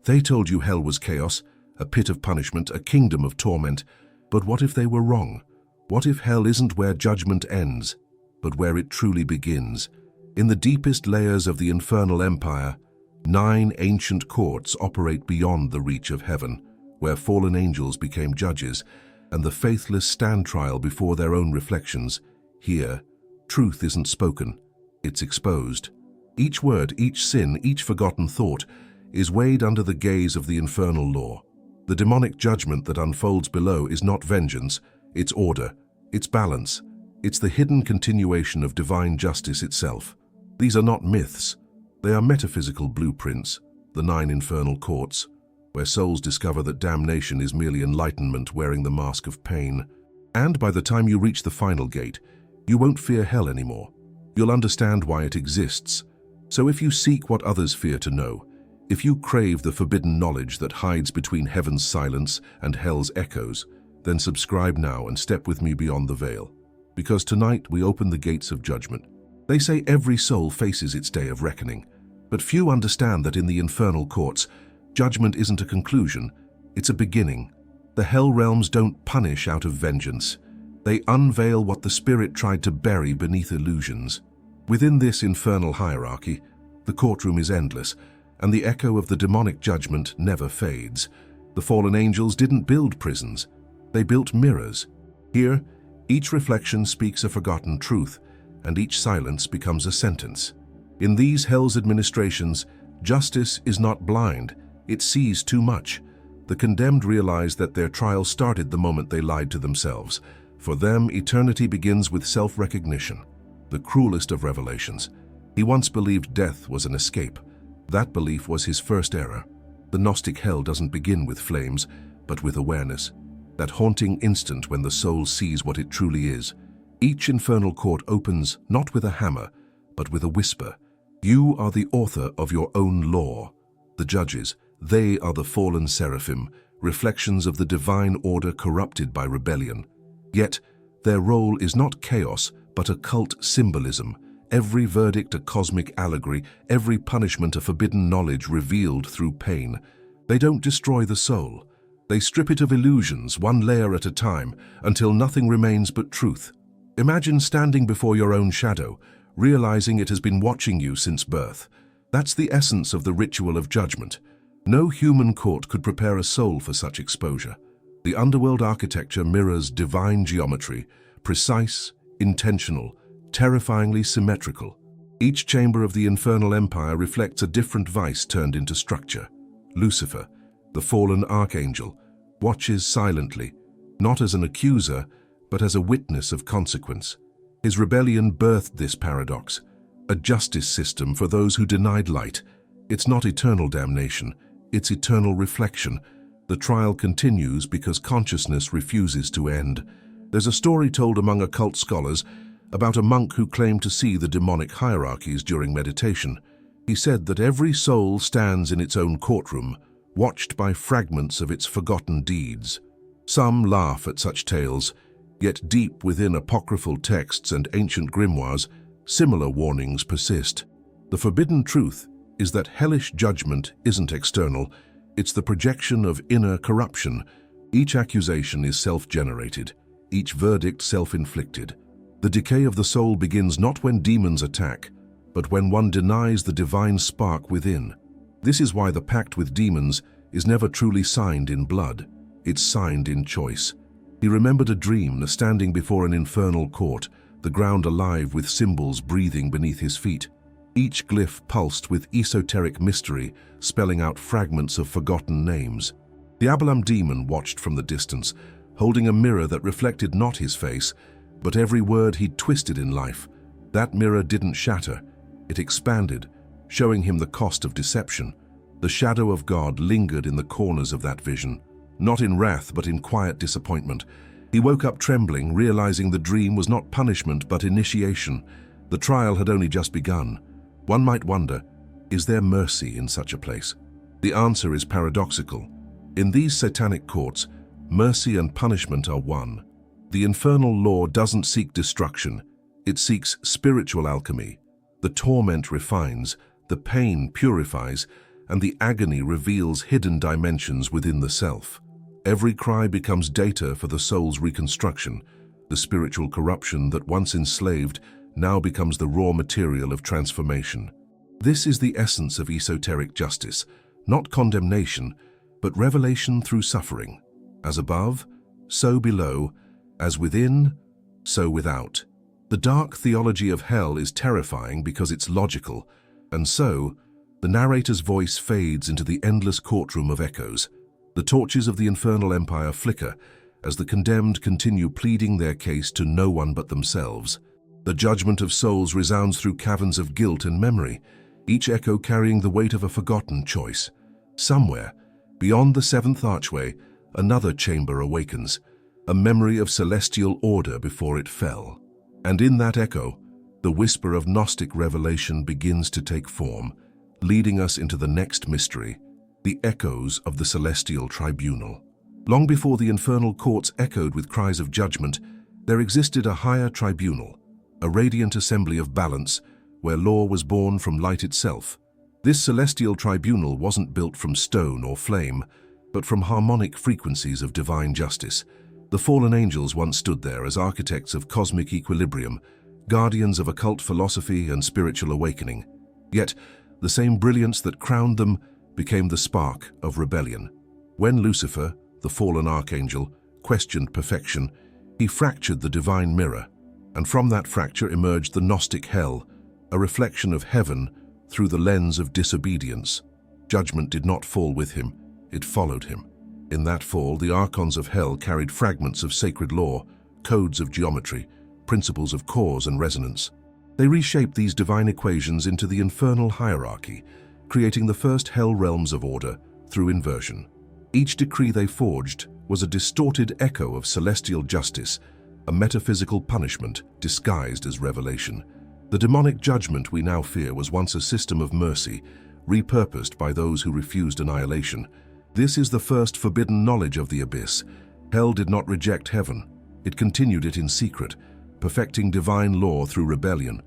They told you hell was chaos, a pit of punishment, a kingdom of torment. But what if they were wrong? What if hell isn't where judgment ends, but where it truly begins? In the deepest layers of the infernal empire, 9 ancient courts operate beyond the reach of heaven, where fallen angels became judges, and the faithless stand trial before their own reflections. Here, truth isn't spoken, it's exposed. Each word, each sin, each forgotten thought is weighed under the gaze of the infernal law. The demonic judgment that unfolds below is not vengeance, it's order, it's balance, it's the hidden continuation of divine justice itself. These are not myths, they are metaphysical blueprints, the 9 infernal courts, where souls discover that damnation is merely enlightenment wearing the mask of pain. And by the time you reach the final gate, you won't fear hell anymore. You'll understand why it exists. So if you seek what others fear to know, if you crave the forbidden knowledge that hides between heaven's silence and hell's echoes, then subscribe now and step with me beyond the veil. Because tonight we open the gates of judgment. They say every soul faces its day of reckoning, but few understand that in the infernal courts, judgment isn't a conclusion, it's a beginning. The hell realms don't punish out of vengeance. They unveil what the spirit tried to bury beneath illusions. Within this infernal hierarchy, the courtroom is endless, and the echo of the demonic judgment never fades. The fallen angels didn't build prisons, they built mirrors. Here, each reflection speaks a forgotten truth, and each silence becomes a sentence. In these hell's administrations, justice is not blind, it sees too much. The condemned realize that their trial started the moment they lied to themselves. For them, eternity begins with self-recognition, the cruelest of revelations. He once believed death was an escape. That belief was his first error. The Gnostic hell doesn't begin with flames, but with awareness. That haunting instant when the soul sees what it truly is. Each infernal court opens not with a hammer, but with a whisper. You are the author of your own law. The judges, they are the fallen seraphim, reflections of the divine order corrupted by rebellion. Yet, their role is not chaos, but occult symbolism. Every verdict a cosmic allegory, every punishment a forbidden knowledge revealed through pain. They don't destroy the soul. They strip it of illusions, one layer at a time, until nothing remains but truth. Imagine standing before your own shadow, realizing it has been watching you since birth. That's the essence of the ritual of judgment. No human court could prepare a soul for such exposure. The underworld architecture mirrors divine geometry, precise, intentional, terrifyingly symmetrical. Each chamber of the infernal empire reflects a different vice turned into structure. Lucifer, the fallen archangel, watches silently, not as an accuser, but as a witness of consequence. His rebellion birthed this paradox, a justice system for those who denied light. It's not eternal damnation, it's eternal reflection. The trial continues because consciousness refuses to end. There's a story told among occult scholars about a monk who claimed to see the demonic hierarchies during meditation. He said that every soul stands in its own courtroom, watched by fragments of its forgotten deeds. Some laugh at such tales, yet deep within apocryphal texts and ancient grimoires, similar warnings persist. The forbidden truth is that hellish judgment isn't external, it's the projection of inner corruption. Each accusation is self-generated, each verdict self-inflicted. The decay of the soul begins not when demons attack, but when one denies the divine spark within. This is why the pact with demons is never truly signed in blood, it's signed in choice. He remembered a dream, standing before an infernal court, the ground alive with symbols breathing beneath his feet. Each glyph pulsed with esoteric mystery, spelling out fragments of forgotten names. The Abalam demon watched from the distance, holding a mirror that reflected not his face, but every word he'd twisted in life. That mirror didn't shatter, it expanded, showing him the cost of deception. The shadow of God lingered in the corners of that vision, not in wrath but in quiet disappointment. He woke up trembling, realizing the dream was not punishment but initiation. The trial had only just begun. One might wonder, is there mercy in such a place? The answer is paradoxical. In these satanic courts, mercy and punishment are one. The infernal law doesn't seek destruction, it seeks spiritual alchemy. The torment refines, the pain purifies, and the agony reveals hidden dimensions within the self. Every cry becomes data for the soul's reconstruction. The spiritual corruption that once enslaved now becomes the raw material of transformation. This is the essence of esoteric justice, not condemnation, but revelation through suffering. As above, so below, as within, so without. The dark theology of hell is terrifying because it's logical, and so, the narrator's voice fades into the endless courtroom of echoes. The torches of the infernal empire flicker as the condemned continue pleading their case to no one but themselves. The judgment of souls resounds through caverns of guilt and memory, each echo carrying the weight of a forgotten choice. Somewhere, beyond the seventh archway, another chamber awakens, a memory of celestial order before it fell. And in that echo, the whisper of Gnostic revelation begins to take form, leading us into the next mystery, the echoes of the celestial tribunal. Long before the infernal courts echoed with cries of judgment, there existed a higher tribunal, a radiant assembly of balance where law was born from light itself. This celestial tribunal wasn't built from stone or flame, but from harmonic frequencies of divine justice. The fallen angels once stood there as architects of cosmic equilibrium, guardians of occult philosophy and spiritual awakening. Yet, the same brilliance that crowned them became the spark of rebellion. When Lucifer, the fallen archangel, questioned perfection, he fractured the divine mirror, and from that fracture emerged the Gnostic hell, a reflection of heaven through the lens of disobedience. Judgment did not fall with him, it followed him. In that fall, the archons of hell carried fragments of sacred law, codes of geometry, principles of cause and resonance. They reshaped these divine equations into the infernal hierarchy, creating the first hell realms of order through inversion. Each decree they forged was a distorted echo of celestial justice, a metaphysical punishment disguised as revelation. The demonic judgment we now fear was once a system of mercy, repurposed by those who refused annihilation. This is the first forbidden knowledge of the abyss. Hell did not reject heaven. It continued it in secret, perfecting divine law through rebellion.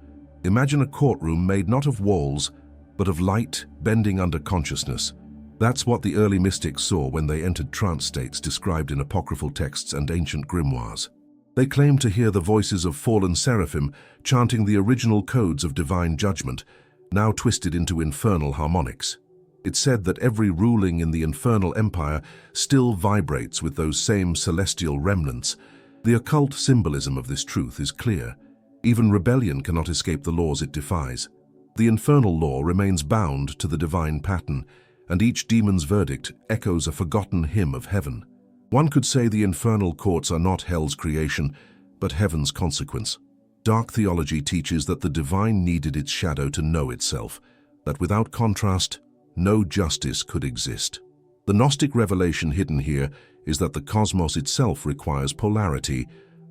Imagine a courtroom made not of walls, but of light bending under consciousness. That's what the early mystics saw when they entered trance states described in apocryphal texts and ancient grimoires. They claimed to hear the voices of fallen seraphim chanting the original codes of divine judgment, now twisted into infernal harmonics. It's said that every ruling in the infernal empire still vibrates with those same celestial remnants. The occult symbolism of this truth is clear. Even rebellion cannot escape the laws it defies. The infernal law remains bound to the divine pattern, and each demon's verdict echoes a forgotten hymn of heaven. One could say the infernal courts are not hell's creation, but heaven's consequence. Dark theology teaches that the divine needed its shadow to know itself, that without contrast, no justice could exist. The Gnostic revelation hidden here is that the cosmos itself requires polarity.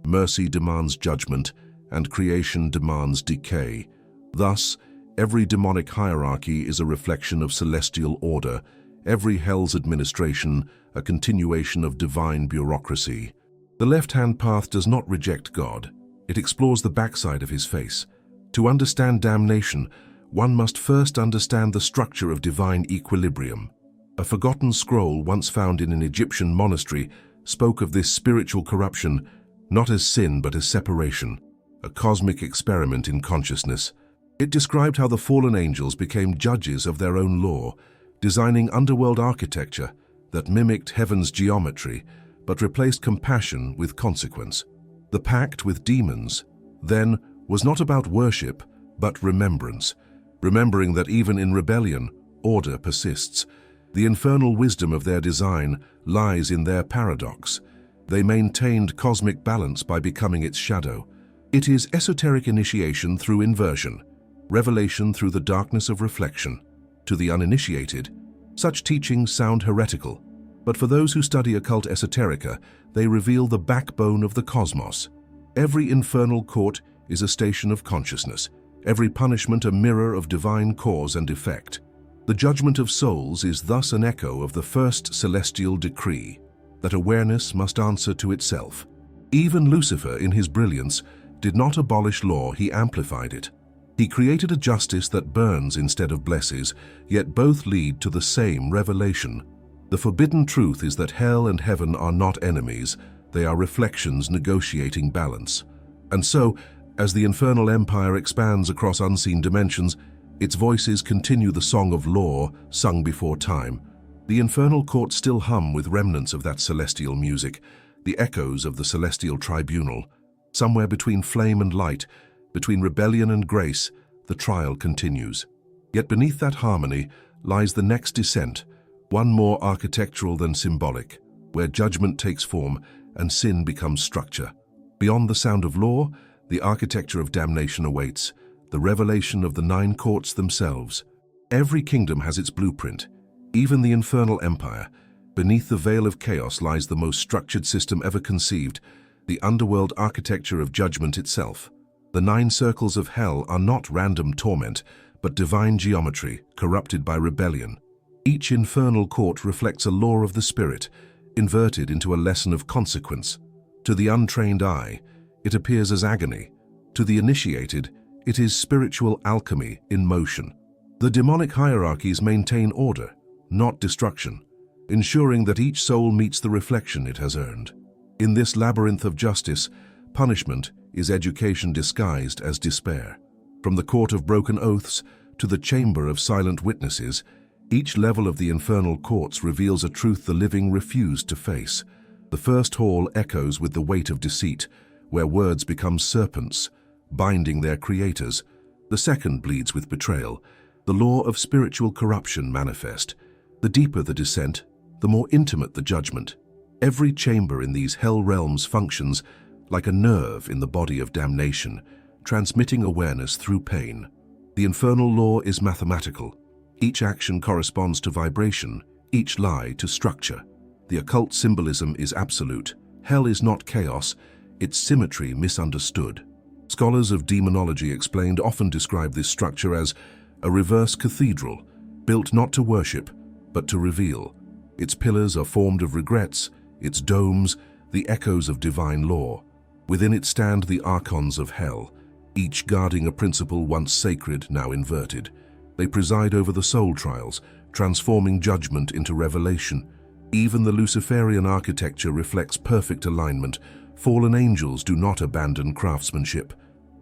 Mercy demands judgment, and creation demands decay. Thus, every demonic hierarchy is a reflection of celestial order, every hell's administration a continuation of divine bureaucracy. The left-hand path does not reject God. It explores the backside of his face. To understand damnation, one must first understand the structure of divine equilibrium. A forgotten scroll once found in an Egyptian monastery spoke of this spiritual corruption not as sin but as separation, a cosmic experiment in consciousness. It described how the fallen angels became judges of their own law, designing underworld architecture that mimicked heaven's geometry but replaced compassion with consequence. The pact with demons, then, was not about worship but remembrance, remembering that even in rebellion, order persists. The infernal wisdom of their design lies in their paradox. They maintained cosmic balance by becoming its shadow. It is esoteric initiation through inversion, revelation through the darkness of reflection. To the uninitiated, such teachings sound heretical, but for those who study occult esoterica, they reveal the backbone of the cosmos. Every infernal court is a station of consciousness, every punishment a mirror of divine cause and effect. The judgment of souls is thus an echo of the first celestial decree, that awareness must answer to itself. Even Lucifer, in his brilliance, did not abolish law, he amplified it. He created a justice that burns instead of blesses, yet both lead to the same revelation. The forbidden truth is that hell and heaven are not enemies, they are reflections negotiating balance. And so, as the infernal empire expands across unseen dimensions, its voices continue the song of law sung before time. The infernal courts still hum with remnants of that celestial music, the echoes of the celestial tribunal. Somewhere between flame and light, between rebellion and grace, the trial continues. Yet beneath that harmony lies the next descent, one more architectural than symbolic, where judgment takes form and sin becomes structure. Beyond the sound of law, the architecture of damnation awaits, the revelation of the 9 courts themselves. Every kingdom has its blueprint, even the infernal empire. Beneath the veil of chaos lies the most structured system ever conceived, the underworld architecture of judgment itself. The 9 circles of hell are not random torment, but divine geometry, corrupted by rebellion. Each infernal court reflects a law of the spirit, inverted into a lesson of consequence. To the untrained eye, it appears as agony. To the initiated, it is spiritual alchemy in motion. The demonic hierarchies maintain order, not destruction, ensuring that each soul meets the reflection it has earned. In this labyrinth of justice, punishment is education disguised as despair. From the court of broken oaths to the chamber of silent witnesses, each level of the infernal courts reveals a truth the living refuse to face. The first hall echoes with the weight of deceit, where words become serpents, binding their creators. The second bleeds with betrayal, the law of spiritual corruption manifest. The deeper the descent, the more intimate the judgment. Every chamber in these hell realms functions like a nerve in the body of damnation, transmitting awareness through pain. The infernal law is mathematical. Each action corresponds to vibration, each lie to structure. The occult symbolism is absolute. Hell is not chaos, its symmetry misunderstood. Scholars of demonology explained often describe this structure as a reverse cathedral, built not to worship, but to reveal. Its pillars are formed of regrets, its domes, the echoes of divine law. Within it stand the archons of hell, each guarding a principle once sacred, now inverted. They preside over the soul trials, transforming judgment into revelation. Even the Luciferian architecture reflects perfect alignment. Fallen angels do not abandon craftsmanship.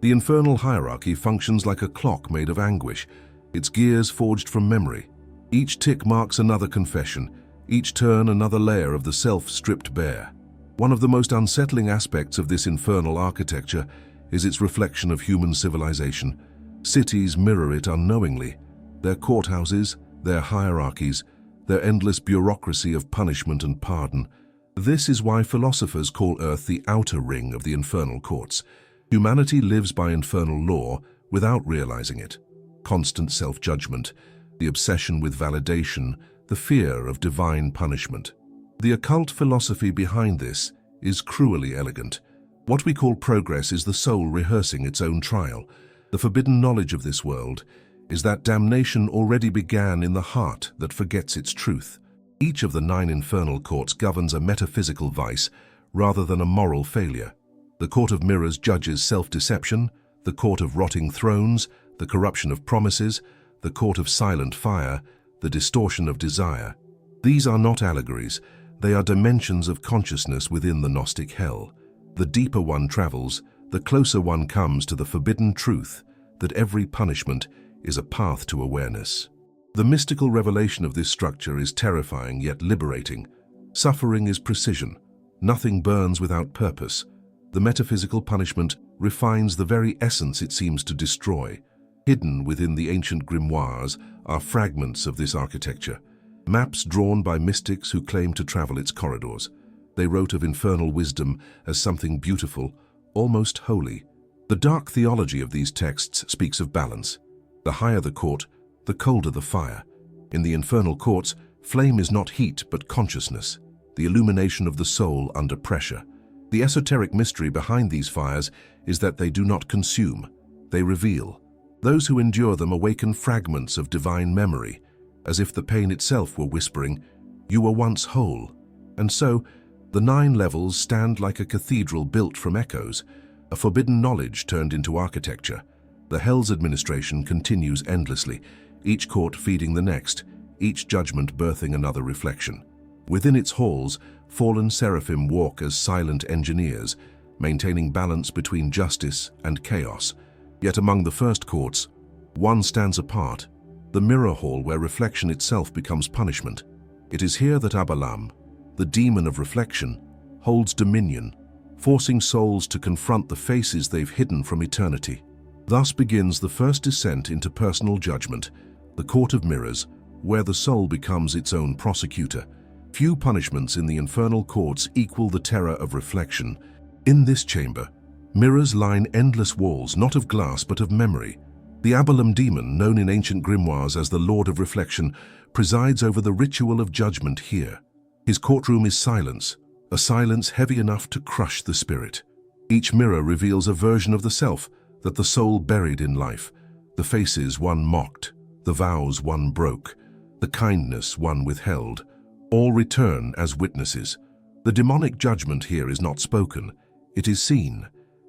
The infernal hierarchy functions like a clock made of anguish, its gears forged from memory. Each tick marks another confession, each turn another layer of the self stripped bare. One of the most unsettling aspects of this infernal architecture is its reflection of human civilization. Cities mirror it unknowingly. Their courthouses, their hierarchies, their endless bureaucracy of punishment and pardon. This is why philosophers call Earth the outer ring of the infernal courts. Humanity lives by infernal law without realizing it. Constant self-judgment, the obsession with validation, the fear of divine punishment. The occult philosophy behind this is cruelly elegant. What we call progress is the soul rehearsing its own trial. The forbidden knowledge of this world is that damnation already began in the heart that forgets its truth. Each of the 9 infernal courts governs a metaphysical vice rather than a moral failure. The Court of Mirrors judges self-deception, the Court of Rotting Thrones, the corruption of promises, the Court of Silent Fire, the distortion of desire. These are not allegories, they are dimensions of consciousness within the Gnostic hell. The deeper one travels, the closer one comes to the forbidden truth that every punishment is a path to awareness. The mystical revelation of this structure is terrifying yet liberating. Suffering is precision. Nothing burns without purpose. The metaphysical punishment refines the very essence it seems to destroy. Hidden within the ancient grimoires are fragments of this architecture, maps drawn by mystics who claim to travel its corridors. They wrote of infernal wisdom as something beautiful, almost holy. The dark theology of these texts speaks of balance. The higher the court, the colder the fire. In the infernal courts, flame is not heat but consciousness, the illumination of the soul under pressure. The esoteric mystery behind these fires is that they do not consume, they reveal. Those who endure them awaken fragments of divine memory, as if the pain itself were whispering, "You were once whole." And so, the 9 levels stand like a cathedral built from echoes, a forbidden knowledge turned into architecture. The hell's administration continues endlessly, each court feeding the next, each judgment birthing another reflection. Within its halls, fallen seraphim walk as silent engineers, maintaining balance between justice and chaos. Yet among the first courts, one stands apart, the mirror hall where reflection itself becomes punishment. It is here that Abalam, the demon of reflection, holds dominion, forcing souls to confront the faces they've hidden from eternity. Thus begins the first descent into personal judgment, the court of mirrors, where the soul becomes its own prosecutor. Few punishments in the infernal courts equal the terror of reflection. In this chamber, mirrors line endless walls, not of glass but of memory. The Abalam demon, known in ancient grimoires as the Lord of Reflection, presides over the ritual of judgment here. His courtroom is silence, a silence heavy enough to crush the spirit. Each mirror reveals a version of the self that the soul buried in life, the faces one mocked, the vows one broke, the kindness one withheld, all return as witnesses. The demonic judgment here is not spoken, it is seen,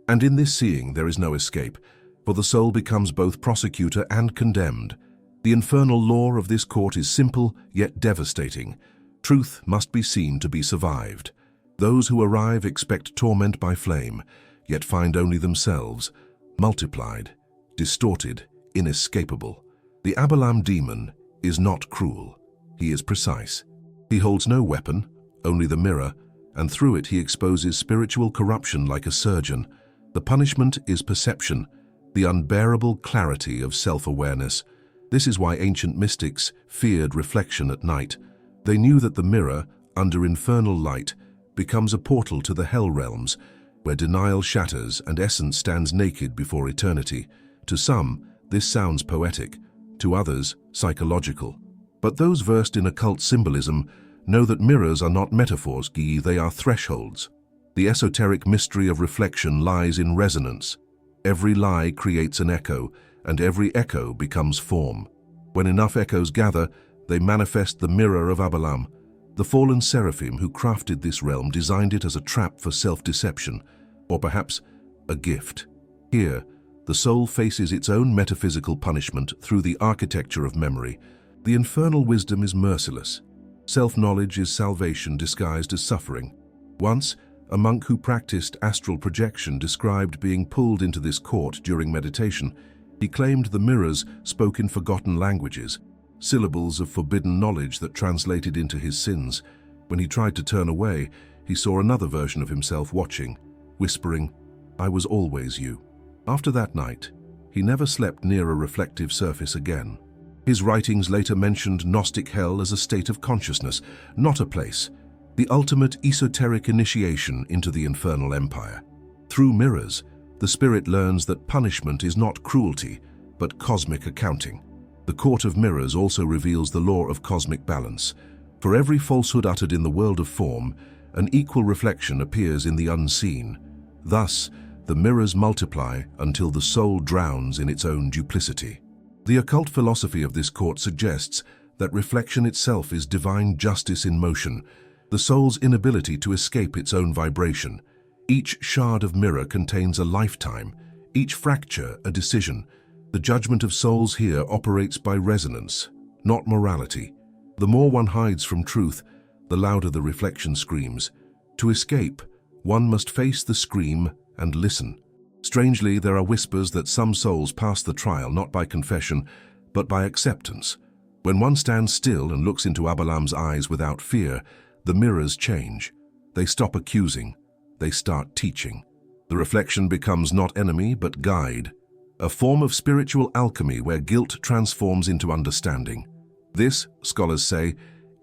and in this seeing there is no escape, for the soul becomes both prosecutor and condemned. The infernal law of this court is simple yet devastating. Truth must be seen to be survived. Those who arrive expect torment by flame, yet find only themselves, multiplied, distorted, inescapable. The Abalam demon is not cruel. He is precise. He holds no weapon, only the mirror, and through it he exposes spiritual corruption like a surgeon. The punishment is perception, the unbearable clarity of self-awareness. This is why ancient mystics feared reflection at night. They knew that the mirror, under infernal light, becomes a portal to the hell realms, where denial shatters and essence stands naked before eternity. To some, this sounds poetic, to others, psychological. But those versed in occult symbolism know that mirrors are not metaphors, they are thresholds. The esoteric mystery of reflection lies in resonance. Every lie creates an echo, and every echo becomes form. When enough echoes gather, they manifest the mirror of Abalam. The fallen seraphim who crafted this realm designed it as a trap for self-deception, or perhaps a gift. Here, the soul faces its own metaphysical punishment through the architecture of memory. The infernal wisdom is merciless. Self-knowledge is salvation disguised as suffering. Once, a monk who practiced astral projection described being pulled into this court during meditation. He claimed the mirrors spoke in forgotten languages, syllables of forbidden knowledge that translated into his sins. When he tried to turn away, he saw another version of himself watching, whispering, "I was always you." After that night, he never slept near a reflective surface again. His writings later mentioned Gnostic hell as a state of consciousness, not a place, the ultimate esoteric initiation into the infernal empire. Through mirrors, the spirit learns that punishment is not cruelty, but cosmic accounting. The Court of Mirrors also reveals the law of cosmic balance. For every falsehood uttered in the world of form, an equal reflection appears in the unseen. Thus, the mirrors multiply until the soul drowns in its own duplicity. The occult philosophy of this court suggests that reflection itself is divine justice in motion, the soul's inability to escape its own vibration. Each shard of mirror contains a lifetime, each fracture a decision. The judgment of souls here operates by resonance, not morality. The more one hides from truth, the louder the reflection screams. To escape, one must face the scream and listen. Strangely, there are whispers that some souls pass the trial not by confession, but by acceptance. When one stands still and looks into Abalam's eyes without fear, the mirrors change. They stop accusing. They start teaching. The reflection becomes not enemy, but guide. A form of spiritual alchemy where guilt transforms into understanding. This, scholars say,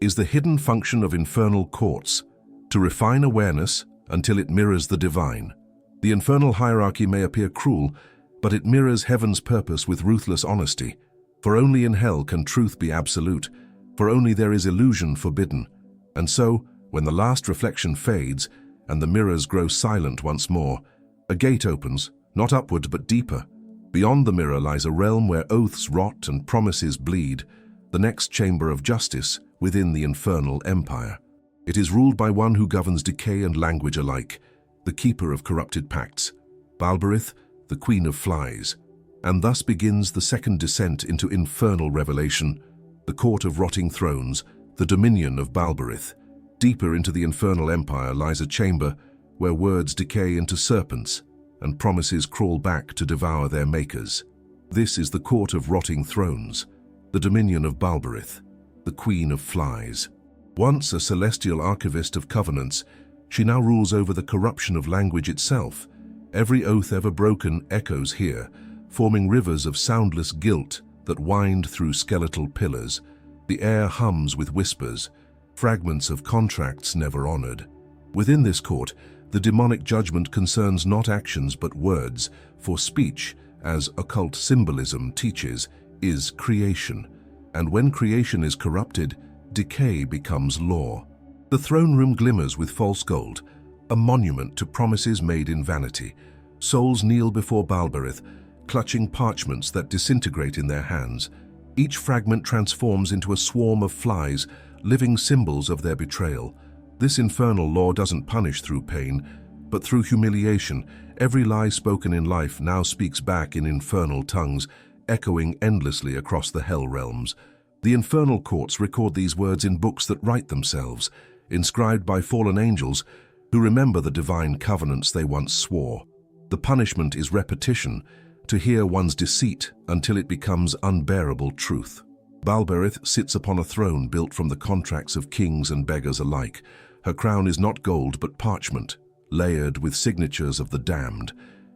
is the hidden function of infernal courts, to refine awareness until it mirrors the divine. The infernal hierarchy may appear cruel, but it mirrors heaven's purpose with ruthless honesty. For only in hell can truth be absolute, for only there is illusion forbidden. And so, when the last reflection fades and the mirrors grow silent once more, a gate opens, not upward but deeper. Beyond the mirror lies a realm where oaths rot and promises bleed, the next chamber of justice within the infernal empire. It is ruled by one who governs decay and language alike, the keeper of corrupted pacts, Balberith, the queen of flies. And thus begins the second descent into infernal revelation, the court of rotting thrones, the dominion of Balberith. Deeper into the infernal empire lies a chamber where words decay into serpents and promises crawl back to devour their makers. This is the court of rotting thrones, the dominion of Balberith, the queen of flies. Once a celestial archivist of covenants, she now rules over the corruption of language itself. Every oath ever broken echoes here, forming rivers of soundless guilt that wind through skeletal pillars. The air hums with whispers, fragments of contracts never honored. Within this court, the demonic judgment concerns not actions but words, for speech, as occult symbolism teaches, is creation. And when creation is corrupted, decay becomes law. The throne room glimmers with false gold, a monument to promises made in vanity. Souls kneel before Balberith, clutching parchments that disintegrate in their hands. Each fragment transforms into a swarm of flies, living symbols of their betrayal. This infernal law doesn't punish through pain, but through humiliation. Every lie spoken in life now speaks back in infernal tongues, echoing endlessly across the hell realms. The infernal courts record these words in books that write themselves, inscribed by fallen angels who remember the divine covenants they once swore. The punishment is repetition, to hear one's deceit until it becomes unbearable truth. Balberith sits upon a throne built from the contracts of kings and beggars alike. Her crown is not gold but parchment, layered with signatures of the damned.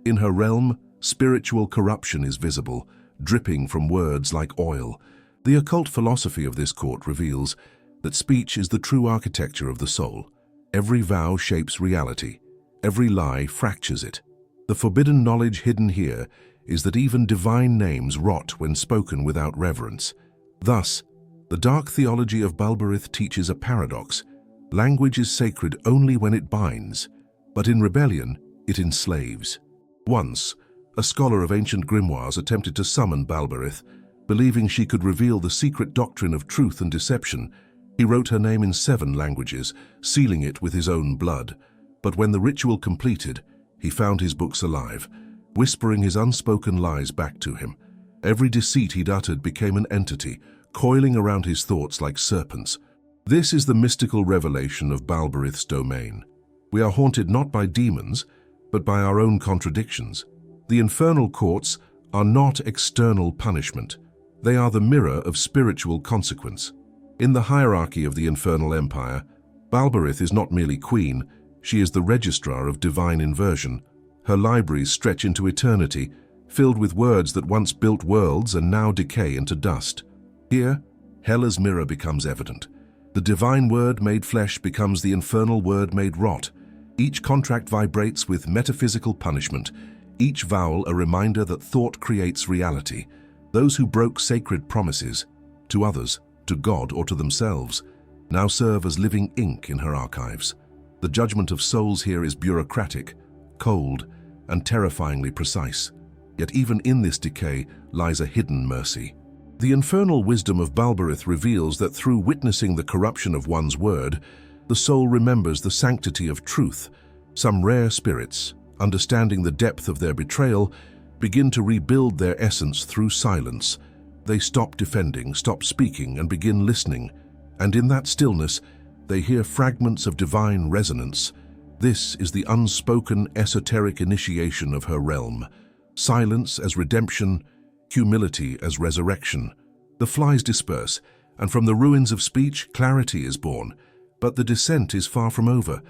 In her realm, spiritual corruption is visible, dripping from words like oil. The occult philosophy of this court reveals that speech is the true architecture of the soul. Every vow shapes reality. Every lie fractures it. The forbidden knowledge hidden here is that even divine names rot when spoken without reverence. Thus, the dark theology of Balberith teaches a paradox. Language is sacred only when it binds, but in rebellion, it enslaves. Once, a scholar of ancient grimoires attempted to summon Balberith, believing she could reveal the secret doctrine of truth and deception. He wrote her name in 7 languages, sealing it with his own blood. But when the ritual completed, he found his books alive, whispering his unspoken lies back to him. Every deceit he'd uttered became an entity, coiling around his thoughts like serpents. This is the mystical revelation of Balberith's domain. We are haunted not by demons, but by our own contradictions. The infernal courts are not external punishment. They are the mirror of spiritual consequence. In the hierarchy of the infernal empire, Balberith is not merely queen, she is the registrar of divine inversion. Her libraries stretch into eternity, filled with words that once built worlds and now decay into dust. Here, Hela's mirror becomes evident. The divine word made flesh becomes the infernal word made rot. Each contract vibrates with metaphysical punishment, each vowel a reminder that thought creates reality. Those who broke sacred promises, to others, to God or to themselves, now serve as living ink in her archives. The judgment of souls here is bureaucratic, cold, and terrifyingly precise. Yet even in this decay lies a hidden mercy. The infernal wisdom of Balberith reveals that through witnessing the corruption of one's word, the soul remembers the sanctity of truth. Some rare spirits, understanding the depth of their betrayal, begin to rebuild their essence through silence. They stop defending, stop speaking, and begin listening. And in that stillness, they hear fragments of divine resonance. This is the unspoken esoteric initiation of her realm. Silence as redemption, humility as resurrection. The flies disperse, and from the ruins of speech, clarity is born. But the descent is far from over.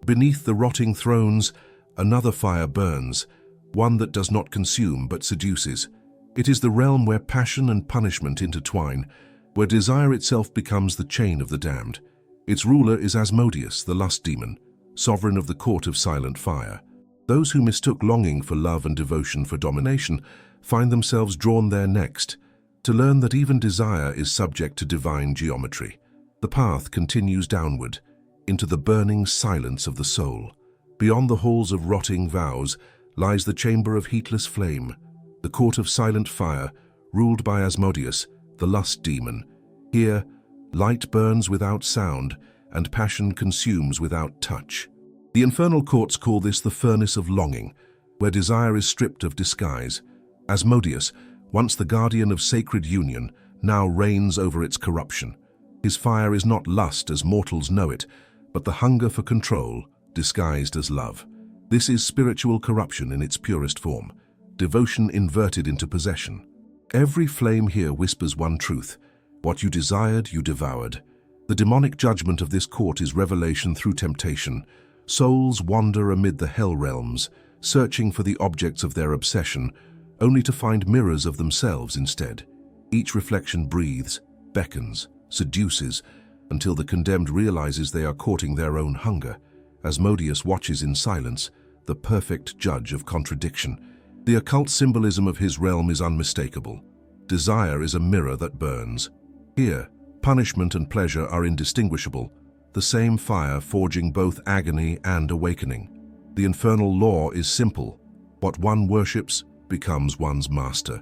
Beneath the rotting thrones, another fire burns, one that does not consume but seduces. It is the realm where passion and punishment intertwine, where desire itself becomes the chain of the damned. Its ruler is Asmodeus, the lust demon, sovereign of the court of silent fire. Those who mistook longing for love and devotion for domination find themselves drawn there next, to learn that even desire is subject to divine geometry. The path continues downward, into the burning silence of the soul. Beyond the halls of rotting vows lies the chamber of heatless flame, the court of silent fire, ruled by Asmodeus, the lust demon. Here, light burns without sound, and passion consumes without touch. The infernal courts call this the furnace of longing, where desire is stripped of disguise. Asmodeus, once the guardian of sacred union, now reigns over its corruption. His fire is not lust as mortals know it, but the hunger for control, disguised as love. This is spiritual corruption in its purest form, devotion inverted into possession. Every flame here whispers one truth: what you desired, you devoured. The demonic judgment of this court is revelation through temptation. Souls wander amid the hell realms, searching for the objects of their obsession, only to find mirrors of themselves instead. Each reflection breathes, beckons, seduces, until the condemned realizes they are courting their own hunger. Asmodeus watches in silence, the perfect judge of contradiction. The occult symbolism of his realm is unmistakable. Desire is a mirror that burns. Here, punishment and pleasure are indistinguishable, the same fire forging both agony and awakening. The infernal law is simple: what one worships becomes one's master.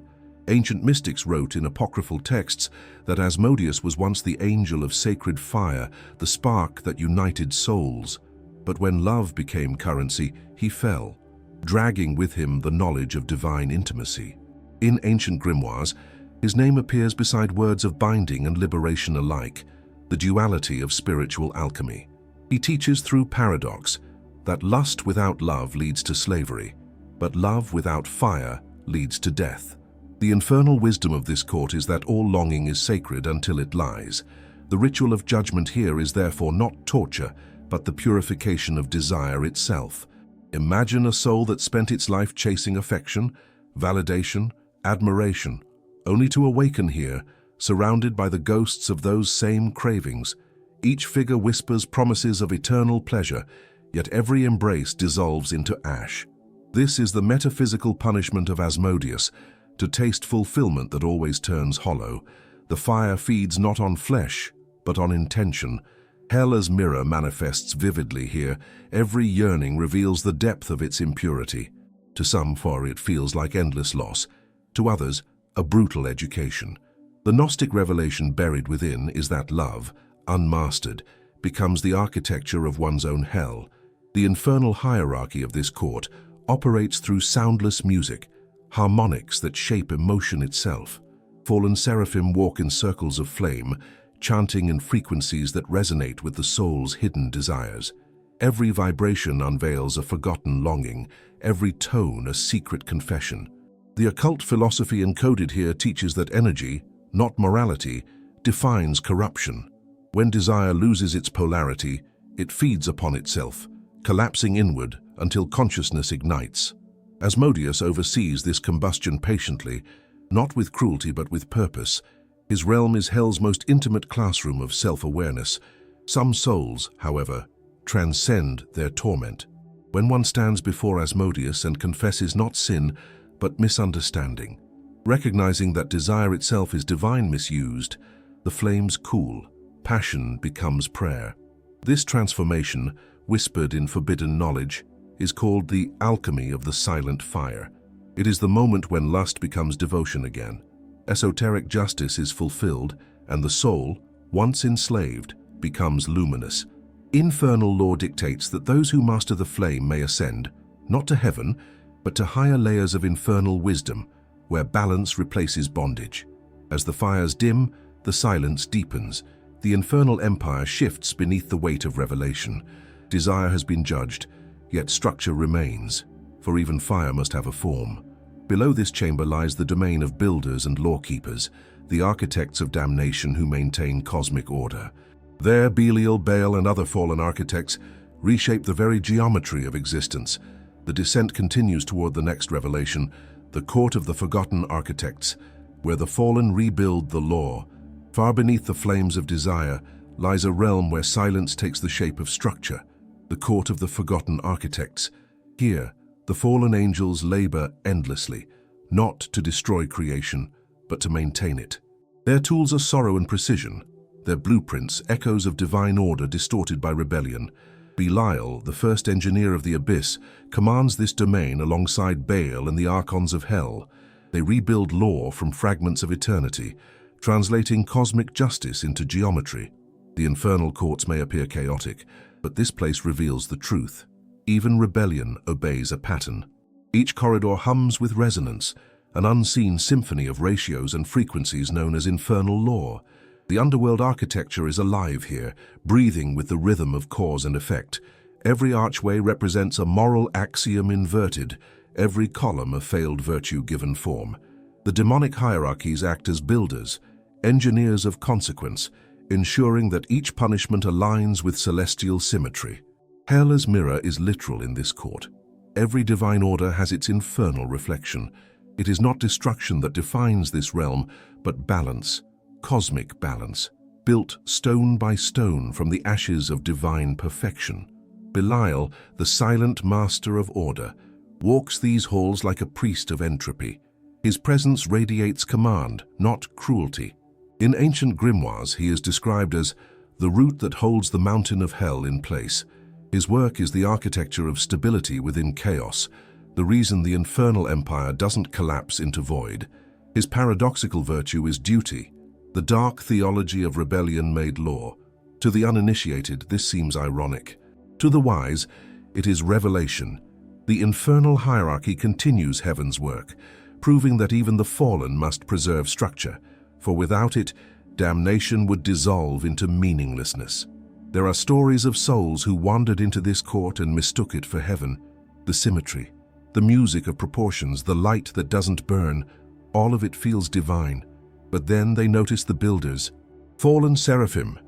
Ancient mystics wrote in apocryphal texts that Asmodeus was once the angel of sacred fire, the spark that united souls. But when love became currency, he fell, dragging with him the knowledge of divine intimacy. In ancient grimoires, his name appears beside words of binding and liberation alike, the duality of spiritual alchemy. He teaches through paradox that lust without love leads to slavery, but love without fire leads to death. The infernal wisdom of this court is that all longing is sacred until it lies. The ritual of judgment here is therefore not torture, but the purification of desire itself. Imagine a soul that spent its life chasing affection, validation, admiration, only to awaken here, surrounded by the ghosts of those same cravings. Each figure whispers promises of eternal pleasure, yet every embrace dissolves into ash. This is the metaphysical punishment of Asmodeus, to taste fulfillment that always turns hollow. The fire feeds not on flesh, but on intention. Hell as mirror manifests vividly here. Every yearning reveals the depth of its impurity. To some, for it feels like endless loss. To others, a brutal education. The Gnostic revelation buried within is that love, unmastered, becomes the architecture of one's own hell. The infernal hierarchy of this court operates through soundless music, harmonics that shape emotion itself. Fallen seraphim walk in circles of flame, chanting in frequencies that resonate with the soul's hidden desires. Every vibration unveils a forgotten longing, every tone a secret confession. The occult philosophy encoded here teaches that energy, not morality, defines corruption. When desire loses its polarity, it feeds upon itself, collapsing inward until consciousness ignites. Asmodeus oversees this combustion patiently, not with cruelty but with purpose. His realm is hell's most intimate classroom of self-awareness. Some souls, however, transcend their torment. When one stands before Asmodeus and confesses not sin, but misunderstanding, recognizing that desire itself is divine misused, the flames cool, passion becomes prayer. This transformation, whispered in forbidden knowledge, is called the alchemy of the silent fire. It is the moment when lust becomes devotion again. Esoteric justice is fulfilled, and the soul, once enslaved, becomes luminous. Infernal law dictates that those who master the flame may ascend, not to heaven, but to higher layers of infernal wisdom, where balance replaces bondage. As the fires dim, the silence deepens. The infernal empire shifts beneath the weight of revelation. Desire has been judged, yet structure remains, for even fire must have a form. Below this chamber lies the domain of builders and lawkeepers, the architects of damnation who maintain cosmic order. There, Belial, Baal, and other fallen architects reshape the very geometry of existence. The descent continues toward the next revelation, the court of the forgotten architects, where the fallen rebuild the law. Far beneath the flames of desire lies a realm where silence takes the shape of structure, the court of the forgotten architects. Here, the fallen angels labor endlessly, not to destroy creation, but to maintain it. Their tools are sorrow and precision, their blueprints echoes of divine order distorted by rebellion. Belial, the first engineer of the abyss, commands this domain alongside Baal and the archons of hell. They rebuild law from fragments of eternity, translating cosmic justice into geometry. The infernal courts may appear chaotic, but this place reveals the truth. Even rebellion obeys a pattern. Each corridor hums with resonance, an unseen symphony of ratios and frequencies known as infernal law. The underworld architecture is alive here, breathing with the rhythm of cause and effect. Every archway represents a moral axiom inverted, every column a failed virtue given form. The demonic hierarchies act as builders, engineers of consequence, ensuring that each punishment aligns with celestial symmetry. Hell as mirror is literal in this court. Every divine order has its infernal reflection. It is not destruction that defines this realm, but balance, cosmic balance, built stone by stone from the ashes of divine perfection. Belial, the silent master of order, walks these halls like a priest of entropy. His presence radiates command, not cruelty. In ancient grimoires, he is described as the root that holds the mountain of hell in place. His work is the architecture of stability within chaos, the reason the infernal empire doesn't collapse into void. His paradoxical virtue is duty, the dark theology of rebellion made law. To the uninitiated, this seems ironic. To the wise, it is revelation. The infernal hierarchy continues heaven's work, proving that even the fallen must preserve structure, for without it, damnation would dissolve into meaninglessness. There are stories of souls who wandered into this court and mistook it for heaven. The symmetry, the music of proportions, the light that doesn't burn, all of it feels divine. But then they notice the builders, fallen seraphim,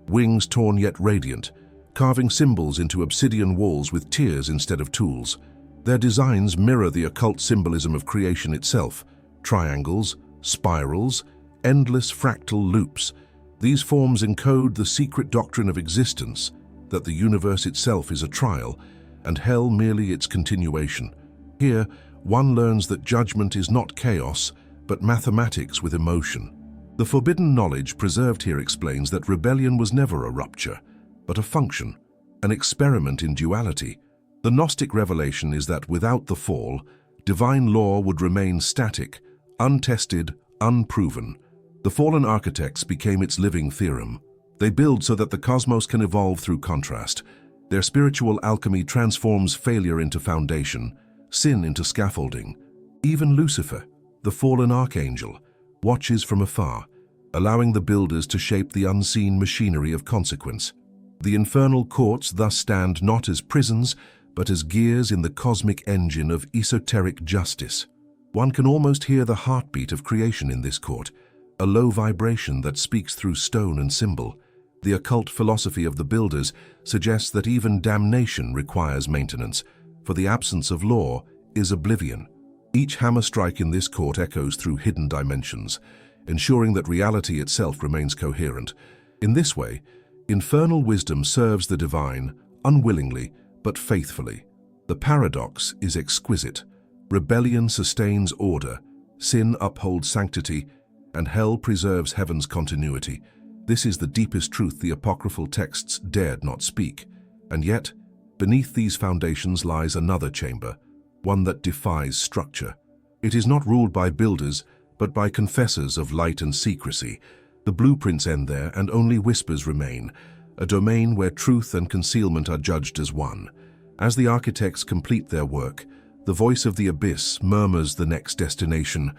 wings torn yet radiant, carving symbols into obsidian walls with tears instead of tools. Their designs mirror the occult symbolism of creation itself: triangles, spirals, endless fractal loops. These forms encode the secret doctrine of existence, that the universe itself is a trial, and hell merely its continuation. Here, one learns that judgment is not chaos, but mathematics with emotion. The forbidden knowledge preserved here explains that rebellion was never a rupture, but a function, an experiment in duality. The Gnostic revelation is that without the fall, divine law would remain static, untested, unproven. The fallen architects became its living theorem. They build so that the cosmos can evolve through contrast. Their spiritual alchemy transforms failure into foundation, sin into scaffolding. Even Lucifer, the fallen archangel, watches from afar, allowing the builders to shape the unseen machinery of consequence. The infernal courts thus stand not as prisons, but as gears in the cosmic engine of esoteric justice. One can almost hear the heartbeat of creation in this court, a low vibration that speaks through stone and symbol. The occult philosophy of the builders suggests that even damnation requires maintenance, for the absence of law is oblivion. Each hammer strike in this court echoes through hidden dimensions, ensuring that reality itself remains coherent. In this way, infernal wisdom serves the divine, unwillingly but faithfully. The paradox is exquisite. Rebellion sustains order, sin upholds sanctity, and hell preserves heaven's continuity. This is the deepest truth the apocryphal texts dared not speak. And yet, beneath these foundations lies another chamber, one that defies structure. It is not ruled by builders, but by confessors of light and secrecy. The blueprints end there, and only whispers remain, a domain where truth and concealment are judged as one. As the architects complete their work, the voice of the abyss murmurs the next destination,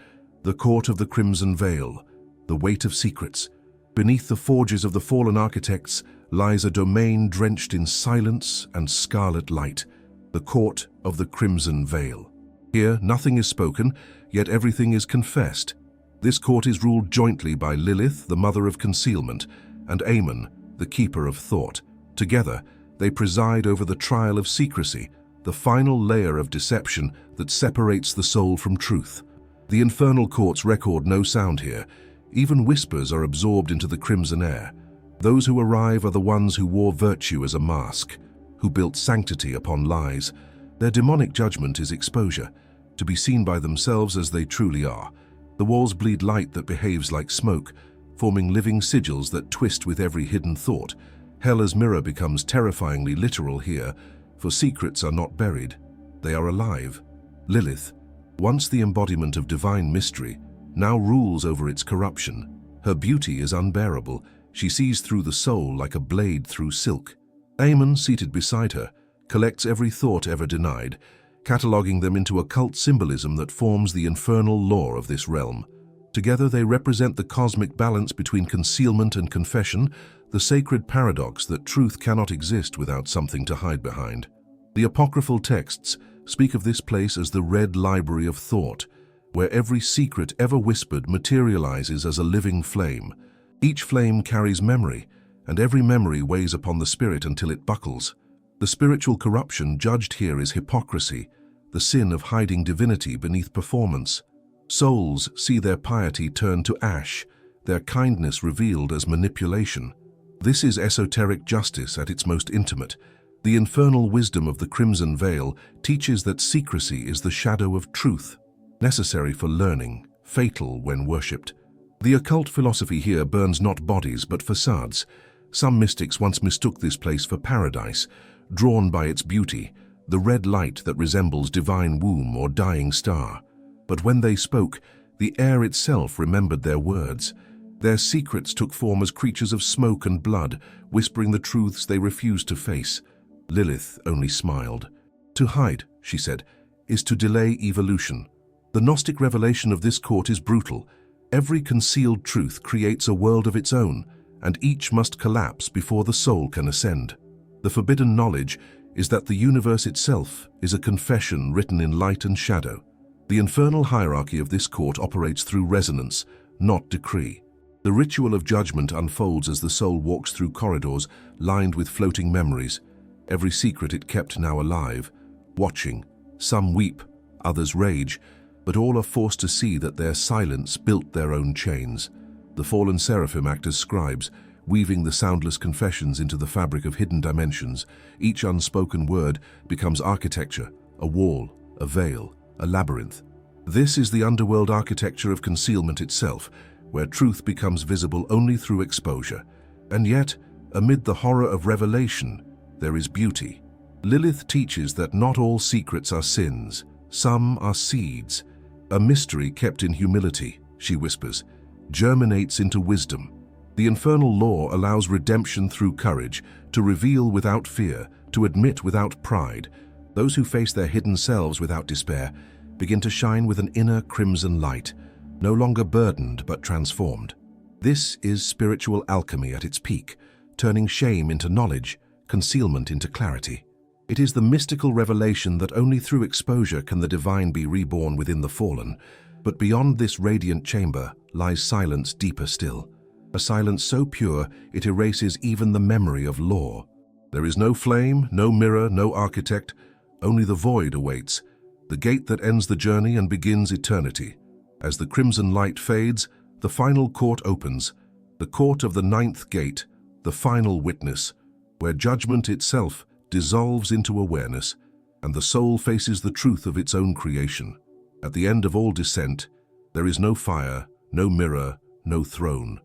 the court of the crimson veil, the weight of secrets. Beneath the forges of the fallen architects lies a domain drenched in silence and scarlet light, the court of the crimson veil. Here, nothing is spoken, yet everything is confessed. This court is ruled jointly by Lilith, the mother of concealment, and Ammon, the keeper of thought. Together, they preside over the trial of secrecy, the final layer of deception that separates the soul from truth. The infernal courts record no sound here. Even whispers are absorbed into the crimson air. Those who arrive are the ones who wore virtue as a mask, who built sanctity upon lies. Their demonic judgment is exposure, to be seen by themselves as they truly are. The walls bleed light that behaves like smoke, forming living sigils that twist with every hidden thought. Hell as mirror becomes terrifyingly literal here, for secrets are not buried, they are alive. Lilith, once the embodiment of divine mystery, now rules over its corruption. Her beauty is unbearable. She sees through the soul like a blade through silk. Ammon, seated beside her, collects every thought ever denied. cataloguing them into occult symbolism that forms the infernal law of this realm. Together they represent the cosmic balance between concealment and confession, the sacred paradox that truth cannot exist without something to hide behind. The apocryphal texts speak of this place as the red library of thought, where every secret ever whispered materializes as a living flame. Each flame carries memory, and every memory weighs upon the spirit until it buckles. The spiritual corruption judged here is hypocrisy, the sin of hiding divinity beneath performance. Souls see their piety turned to ash, their kindness revealed as manipulation. This is esoteric justice at its most intimate. The infernal wisdom of the Crimson Veil teaches that secrecy is the shadow of truth, necessary for learning, fatal when worshipped. The occult philosophy here burns not bodies but facades. Some mystics once mistook this place for paradise, drawn by its beauty, the red light that resembles divine womb or dying star. But when they spoke, the air itself remembered their words. Their secrets took form as creatures of smoke and blood, whispering the truths they refused to face. Lilith only smiled. "To hide," she said, "is to delay evolution." The Gnostic revelation of this court is brutal. Every concealed truth creates a world of its own, and each must collapse before the soul can ascend. The forbidden knowledge is that the universe itself is a confession written in light and shadow. The infernal hierarchy of this court operates through resonance, not decree. The ritual of judgment unfolds as the soul walks through corridors lined with floating memories, every secret it kept now alive, watching. Some weep, others rage, but all are forced to see that their silence built their own chains. The fallen seraphim act as scribes, weaving the soundless confessions into the fabric of hidden dimensions. Each unspoken word becomes architecture, a wall, a veil, a labyrinth. This is the underworld architecture of concealment itself, where truth becomes visible only through exposure. And yet, amid the horror of revelation, there is beauty. Lilith teaches that not all secrets are sins, some are seeds. A mystery kept in humility, she whispers, germinates into wisdom. The infernal law allows redemption through courage, to reveal without fear, to admit without pride. Those who face their hidden selves without despair begin to shine with an inner crimson light, no longer burdened but transformed. This is spiritual alchemy at its peak, turning shame into knowledge, concealment into clarity. It is the mystical revelation that only through exposure can the divine be reborn within the fallen. But beyond this radiant chamber lies silence deeper still, a silence so pure it erases even the memory of law. There is no flame, no mirror, no architect, only the void awaits, the gate that ends the journey and begins eternity. As the crimson light fades, the final court opens, the court of the ninth gate, the final witness, where judgment itself dissolves into awareness, and the soul faces the truth of its own creation. At the end of all descent, there is no fire, no mirror, no throne,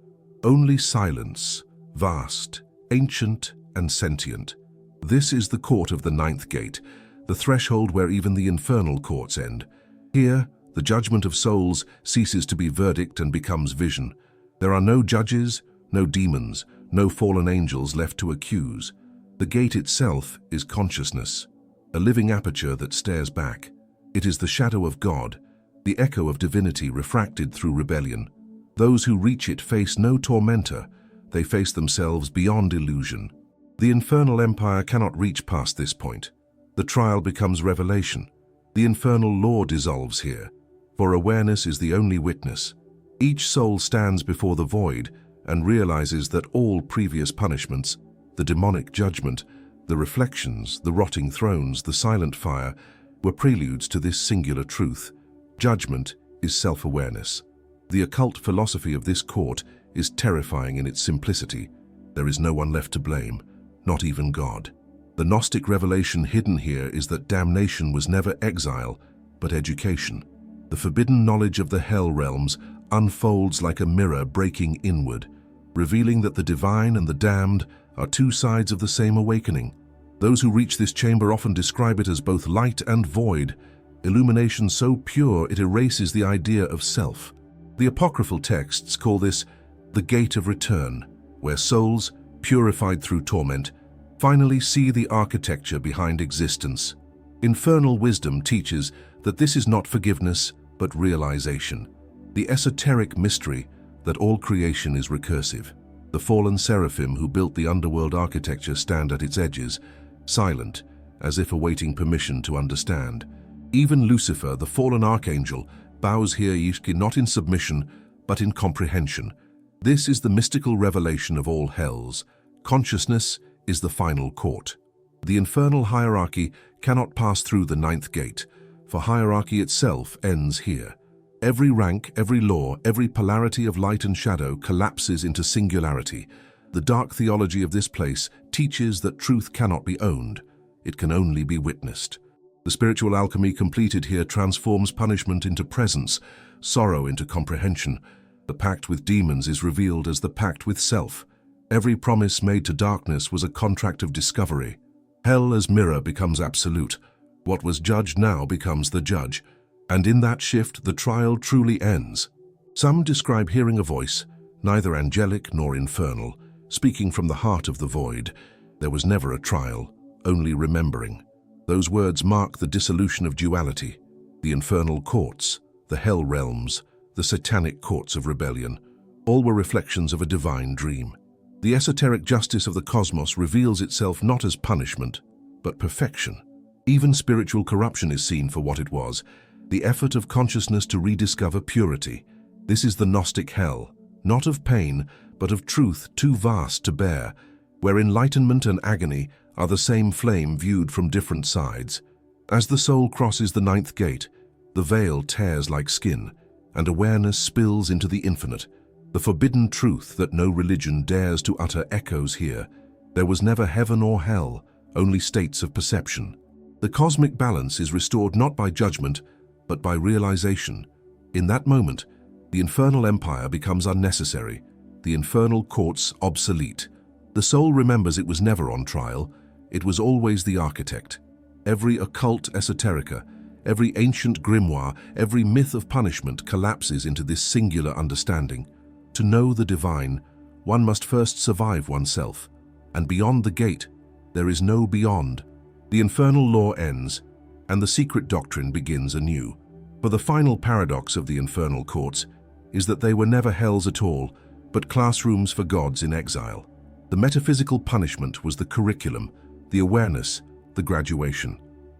only silence, vast, ancient, and sentient. This is the court of the ninth gate, the threshold where even the infernal courts end. Here, the judgment of souls ceases to be verdict and becomes vision. There are no judges, no demons, no fallen angels left to accuse. The gate itself is consciousness, a living aperture that stares back. It is the shadow of God, the echo of divinity refracted through rebellion. Those who reach it face no tormentor, they face themselves beyond illusion. The infernal empire cannot reach past this point. The trial becomes revelation. The infernal law dissolves here, for awareness is the only witness. Each soul stands before the void and realizes that all previous punishments, the demonic judgment, the reflections, the rotting thrones, the silent fire, were preludes to this singular truth. Judgment is self-awareness. The occult philosophy of this court is terrifying in its simplicity. There is no one left to blame, not even God. The Gnostic revelation hidden here is that damnation was never exile, but education. The forbidden knowledge of the hell realms unfolds like a mirror breaking inward, revealing that the divine and the damned are two sides of the same awakening. Those who reach this chamber often describe it as both light and void, illumination so pure it erases the idea of self. The apocryphal texts call this the gate of return, where souls, purified through torment, finally see the architecture behind existence. Infernal wisdom teaches that this is not forgiveness, but realization. The esoteric mystery that all creation is recursive. The fallen seraphim who built the underworld architecture stand at its edges, silent, as if awaiting permission to understand. Even Lucifer, the fallen archangel, bows here not in submission, but in comprehension. This is the mystical revelation of all hells. Consciousness is the final court. The infernal hierarchy cannot pass through the ninth gate, for hierarchy itself ends here. Every rank, every law, every polarity of light and shadow collapses into singularity. The dark theology of this place teaches that truth cannot be owned. It can only be witnessed. The spiritual alchemy completed here transforms punishment into presence, sorrow into comprehension. The pact with demons is revealed as the pact with self. Every promise made to darkness was a contract of discovery. Hell as mirror becomes absolute. What was judged now becomes the judge. And in that shift, the trial truly ends. Some describe hearing a voice, neither angelic nor infernal, speaking from the heart of the void. There was never a trial, only remembering. Those words mark the dissolution of duality. The infernal courts, the hell realms, the satanic courts of rebellion, all were reflections of a divine dream. The esoteric justice of the cosmos reveals itself not as punishment, but perfection. Even spiritual corruption is seen for what it was, the effort of consciousness to rediscover purity. This is the Gnostic hell, not of pain, but of truth too vast to bear, where enlightenment and agony are the same flame viewed from different sides. As the soul crosses the ninth gate, the veil tears like skin, and awareness spills into the infinite. The forbidden truth that no religion dares to utter echoes here. There was never heaven or hell, only states of perception. The cosmic balance is restored not by judgment, but by realization. In that moment, the infernal empire becomes unnecessary, the infernal courts obsolete. The soul remembers it was never on trial, it was always the architect. Every occult esoterica, every ancient grimoire, every myth of punishment collapses into this singular understanding. To know the divine, one must first survive oneself, and beyond the gate, there is no beyond. The infernal law ends, and the secret doctrine begins anew. For the final paradox of the infernal courts is that they were never hells at all, but classrooms for gods in exile. The metaphysical punishment was the curriculum, the awareness, the graduation.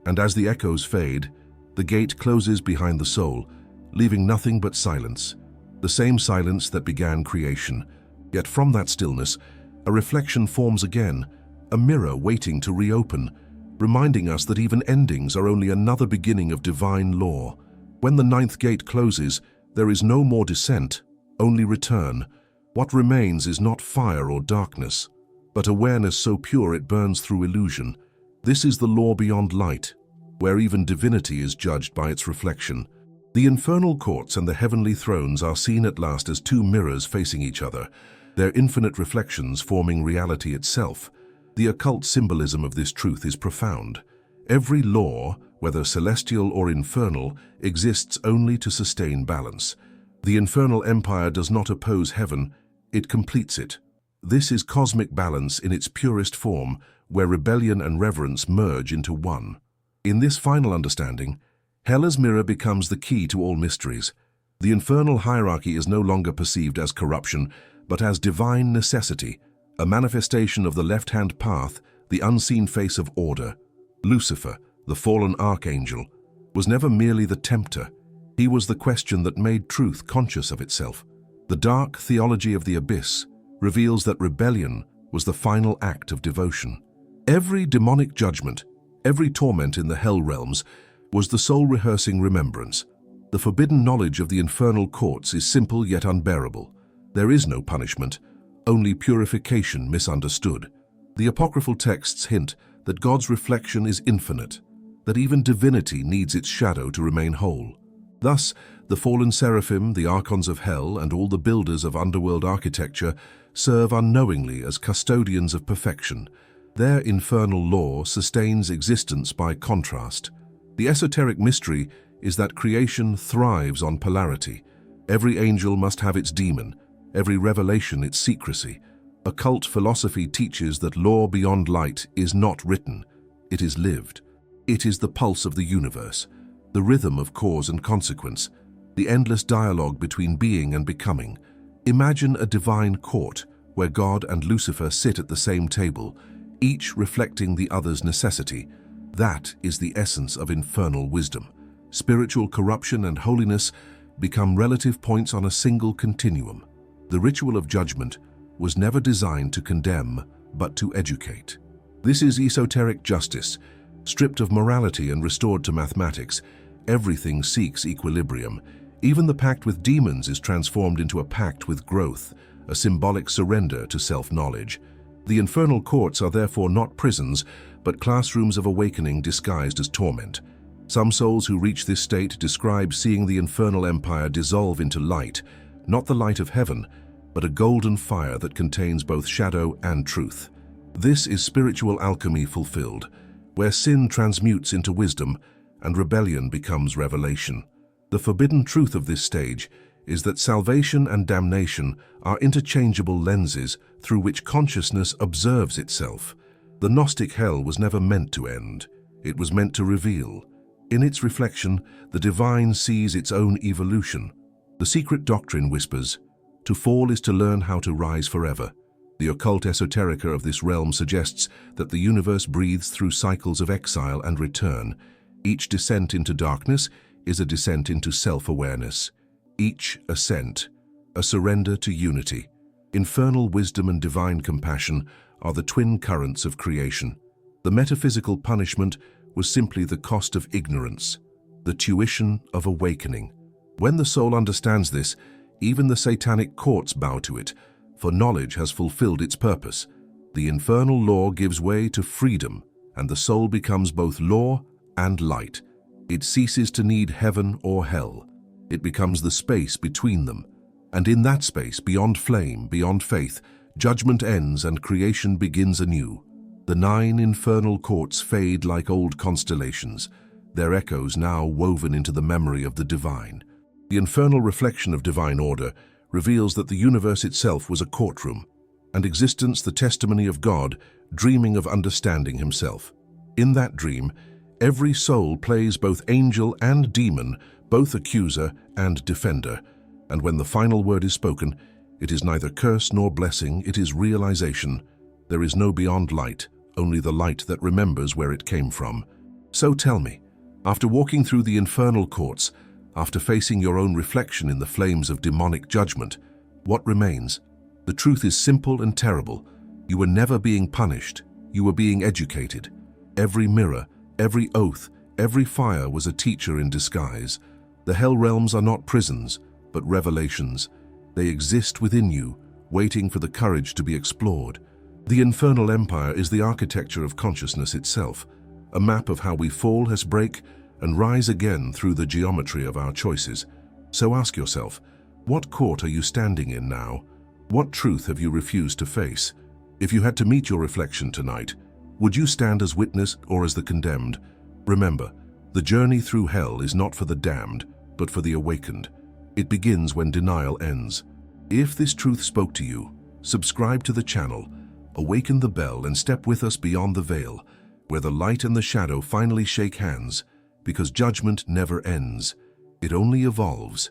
And as the echoes fade, the gate closes behind the soul, leaving nothing but silence, the same silence that began creation. Yet from that stillness, a reflection forms again, a mirror waiting to reopen, reminding us that even endings are only another beginning of divine law. When the ninth gate closes, there is no more descent, only return. What remains is not fire or darkness, but awareness so pure it burns through illusion. This is the law beyond light, where even divinity is judged by its reflection. The infernal courts and the heavenly thrones are seen at last as two mirrors facing each other, their infinite reflections forming reality itself. The occult symbolism of this truth is profound. Every law, whether celestial or infernal, exists only to sustain balance. The infernal empire does not oppose heaven, it completes it. This is cosmic balance in its purest form, where rebellion and reverence merge into one. In this final understanding, hell as mirror becomes the key to all mysteries. The infernal hierarchy is no longer perceived as corruption, but as divine necessity, a manifestation of the left-hand path, the unseen face of order. Lucifer, the fallen archangel, was never merely the tempter. He was the question that made truth conscious of itself. The dark theology of the abyss reveals that rebellion was the final act of devotion. Every demonic judgment, every torment in the hell realms, was the soul rehearsing remembrance. The forbidden knowledge of the infernal courts is simple yet unbearable. There is no punishment, only purification misunderstood. The apocryphal texts hint that God's reflection is infinite, that even divinity needs its shadow to remain whole. Thus, the fallen seraphim, the archons of hell, and all the builders of underworld architecture serve unknowingly as custodians of perfection. Their infernal law sustains existence by contrast. The esoteric mystery is that creation thrives on polarity. Every angel must have its demon, every revelation its secrecy. Occult philosophy teaches that law beyond light is not written, it is lived. It is the pulse of the universe, the rhythm of cause and consequence, the endless dialogue between being and becoming. Imagine a divine court where God and Lucifer sit at the same table, each reflecting the other's necessity. That is the essence of infernal wisdom. Spiritual corruption and holiness become relative points on a single continuum. The ritual of judgment was never designed to condemn, but to educate. This is esoteric justice. Stripped of morality and restored to mathematics, everything seeks equilibrium. Even the pact with demons is transformed into a pact with growth, a symbolic surrender to self-knowledge. The infernal courts are therefore not prisons, but classrooms of awakening disguised as torment. Some souls who reach this state describe seeing the infernal empire dissolve into light, not the light of heaven, but a golden fire that contains both shadow and truth. This is spiritual alchemy fulfilled, where sin transmutes into wisdom and rebellion becomes revelation. The forbidden truth of this stage is that salvation and damnation are interchangeable lenses through which consciousness observes itself. The Gnostic hell was never meant to end. It was meant to reveal. In its reflection, the divine sees its own evolution. The secret doctrine whispers, "To fall is to learn how to rise forever." The occult esoterica of this realm suggests that the universe breathes through cycles of exile and return. Each descent into darkness is a descent into self-awareness. Each ascent, a surrender to unity. Infernal wisdom and divine compassion are the twin currents of creation. The metaphysical punishment was simply the cost of ignorance, the tuition of awakening. When the soul understands this, even the satanic courts bow to it, for knowledge has fulfilled its purpose. The infernal law gives way to freedom, and the soul becomes both law and light. It ceases to need heaven or hell. It becomes the space between them. And in that space, beyond flame, beyond faith, judgment ends and creation begins anew. The 9 infernal courts fade like old constellations, their echoes now woven into the memory of the divine. The infernal reflection of divine order reveals that the universe itself was a courtroom, and existence the testimony of God, dreaming of understanding himself. In that dream, every soul plays both angel and demon, both accuser and defender, and when the final word is spoken, it is neither curse nor blessing, it is realization. There is no beyond light, only the light that remembers where it came from. So tell me, after walking through the infernal courts, after facing your own reflection in the flames of demonic judgment, what remains? The truth is simple and terrible. You were never being punished, you were being educated. Every mirror, every oath, every fire was a teacher in disguise. The hell realms are not prisons, but revelations. They exist within you, waiting for the courage to be explored. The infernal empire is the architecture of consciousness itself, a map of how we fall, break, and rise again through the geometry of our choices. So ask yourself, what court are you standing in now? What truth have you refused to face? If you had to meet your reflection tonight, would you stand as witness or as the condemned? Remember, the journey through hell is not for the damned, but for the awakened. It begins when denial ends. If this truth spoke to you, subscribe to the channel, awaken the bell, and step with us beyond the veil, where the light and the shadow finally shake hands, because judgment never ends. It only evolves.